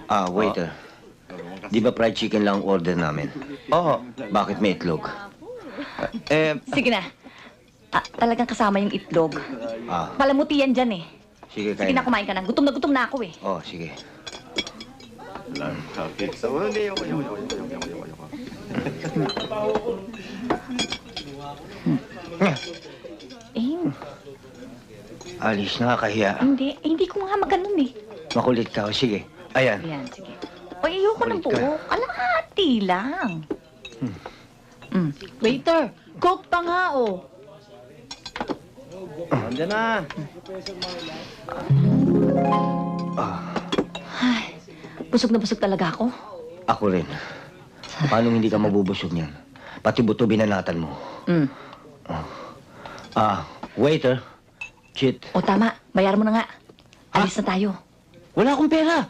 Waiter. Di ba fried chicken lang ang order namin? Oo. Bakit may itlog? Sige na. Talagang kasama yung itlog. Ah, Palamuti yan dyan eh. sige, Sige kain na, kumain ka na. Gutom na ako eh. Oh, sige. Eh, Alis, nakakahiya. hindi ko nga maganon eh. Makulit ka. O, sige. Ayan. Ayan, sige. O, ayoko ng Kulit ka. buo. Kalahati lang. Waiter, Coke pa nga, oh. Andiyan na. Ay, busog na busog talaga ako. Ako rin. Paano hindi ka mabubusog niyan? Pati buto binanatan mo. Waiter. Chit. O tama, bayar mo na nga. Alis na tayo. Wala akong pera.